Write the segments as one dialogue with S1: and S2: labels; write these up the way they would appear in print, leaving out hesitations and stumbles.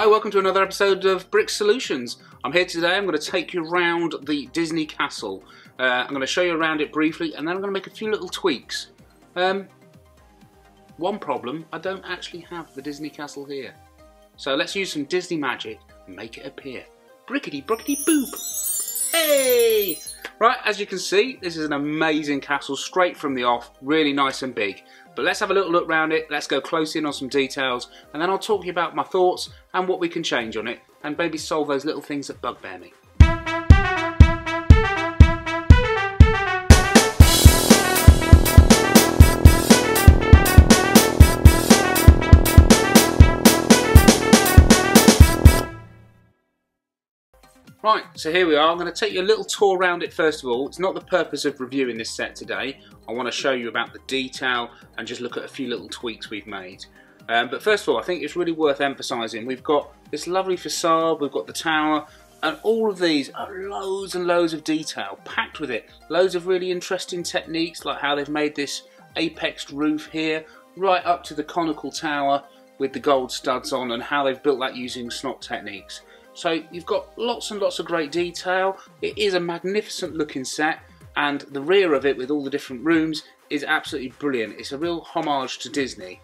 S1: Hi, welcome to another episode of Brick Solutions. I'm here today. I'm going to take you around the Disney castle. I'm going to show you around it briefly, and then I'm going to make a few little tweaks. One problem, I don't actually have the Disney castle here. So let's use some Disney magic and make it appear. Brickety brockety boop! Hey! Right, as you can see, this is an amazing castle straight from the off, really nice and big. But let's have a little look around it, let's go close in on some details, and then I'll talk to you about my thoughts and what we can change on it, and maybe solve those little things that bugbear me. Right, so here we are. I'm going to take you a little tour around it first of all. It's not the purpose of reviewing this set today. I want to show you about the detail and just look at a few little tweaks we've made. But first of all, I think it's really worth emphasising. We've got this lovely facade, we've got the tower, and all of these are loads and loads of detail packed with it. Loads of really interesting techniques, like how they've made this apexed roof here, right up to the conical tower with the gold studs on, and how they've built that using snot techniques. So you've got lots and lots of great detail. It is a magnificent looking set, and the rear of it with all the different rooms is absolutely brilliant. It's a real homage to Disney.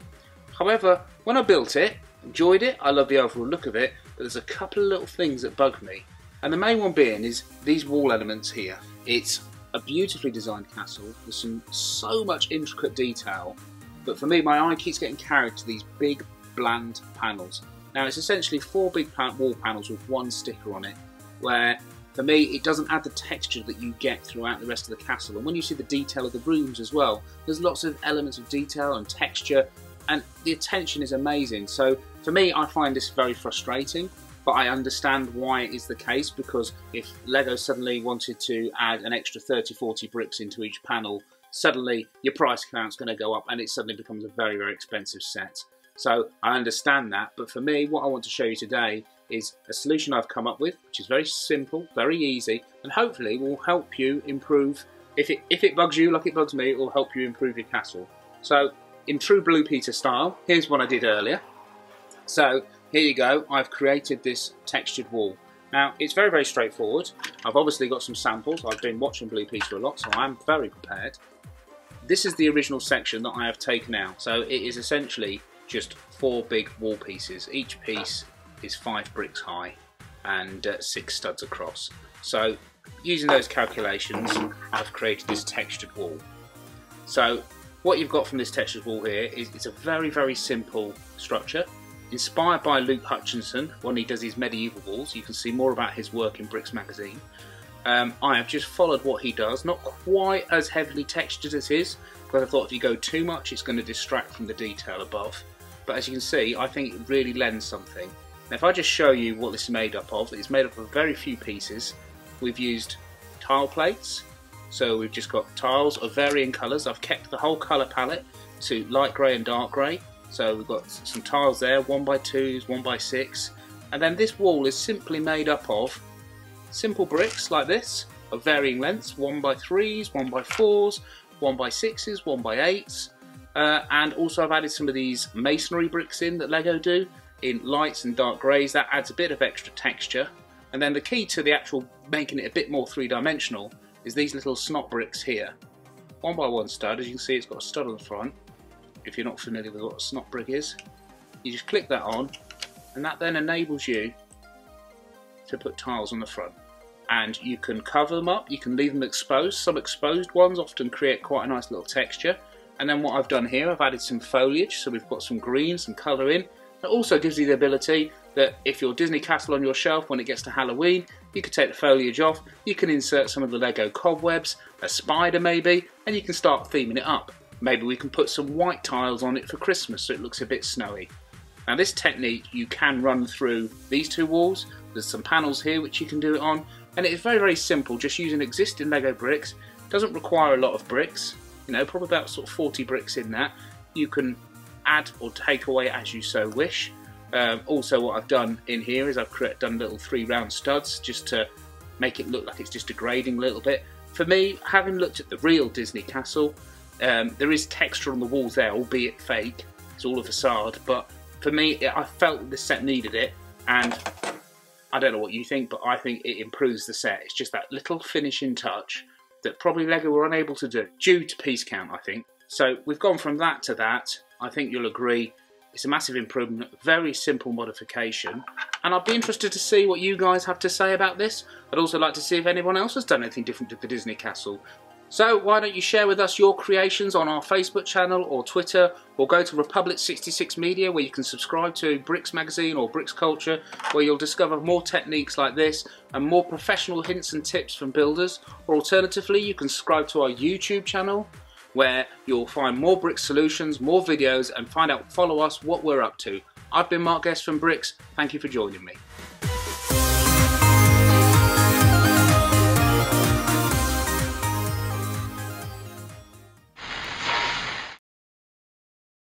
S1: However, when I built it, enjoyed it, I love the overall look of it, but there's a couple of little things that bug me. And the main one being is these wall elements here. It's a beautifully designed castle with so much intricate detail, but for me, my eye keeps getting carried to these big, bland panels. Now it's essentially 4 big wall panels with one sticker on it, where for me it doesn't add the texture that you get throughout the rest of the castle. And when you see the detail of the rooms as well, there's lots of elements of detail and texture, and the attention is amazing. So for me, I find this very frustrating, but I understand why it is the case, because if LEGO suddenly wanted to add an extra 30-40 bricks into each panel, suddenly your price count's going to go up and it suddenly becomes a very, very expensive set. So I understand that, but for me, what I want to show you today is a solution I've come up with, which is very simple, very easy, and hopefully will help you improve. If it bugs you like it bugs me, it will help you improve your castle. So in true Blue Peter style, here's what I did earlier. So here you go, I've created this textured wall. Now it's very, very straightforward. I've obviously got some samples. I've been watching Blue Peter a lot, so I'm very prepared. This is the original section that I have taken out. So it is essentially just 4 big wall pieces. Each piece is 5 bricks high and 6 studs across. So using those calculations, I've created this textured wall. So what you've got from this textured wall here is it's a very, very simple structure, inspired by Luke Hutchinson when he does his medieval walls. You can see more about his work in Bricks magazine. I have just followed what he does, not quite as heavily textured as his, because I thought if you go too much it's going to distract from the detail above. But as you can see, I think it really lends something. Now if I just show you what this is made up of, it's made up of very few pieces. We've used tile plates, so we've just got tiles of varying colours. I've kept the whole colour palette to light grey and dark grey. So we've got some tiles there, 1x2s, 1x6, and then this wall is simply made up of simple bricks like this, of varying lengths, 1x3s, 1x4s, 1x6s, 1x8s. And also I've added some of these masonry bricks in that LEGO do in lights and dark greys. That adds a bit of extra texture. And then the key to the actual making it a bit more three-dimensional is these little snot bricks here. 1x1 stud, as you can see, it's got a stud on the front. If you're not familiar with what a snot brick is, you just click that on, and that then enables you to put tiles on the front. And you can cover them up, you can leave them exposed. Some exposed ones often create quite a nice little texture. And then what I've done here, I've added some foliage, so we've got some green, some colour in. It also gives you the ability that if your Disney castle on your shelf, when it gets to Halloween, you can take the foliage off, you can insert some of the LEGO cobwebs, a spider maybe, and you can start theming it up. Maybe we can put some white tiles on it for Christmas so it looks a bit snowy. Now this technique you can run through these 2 walls. There's some panels here which you can do it on, and it is very, very simple, just using existing LEGO bricks. It doesn't require a lot of bricks. You know, probably about sort of 40 bricks in that. You can add or take away as you so wish. Also what I've done in here is I've done little 3 round studs just to make it look like it's just degrading a little bit. For me, having looked at the real Disney castle, there is texture on the walls there, albeit fake. It's all a facade, but for me, I felt this set needed it, and I don't know what you think, but I think it improves the set. It's just that little finishing touch that probably LEGO were unable to do due to piece count, I think. So we've gone from that to that. I think you'll agree it's a massive improvement, very simple modification, and I'd be interested to see what you guys have to say about this. I'd also like to see if anyone else has done anything different to the Disney Castle. So why don't you share with us your creations on our Facebook channel or Twitter, or go to Republic 66 Media where you can subscribe to Bricks Magazine or Bricks Culture, where you'll discover more techniques like this and more professional hints and tips from builders. Or alternatively, you can subscribe to our YouTube channel where you'll find more Bricks solutions, more videos, and follow us what we're up to. I've been Mark Guest from Bricks. Thank you for joining me.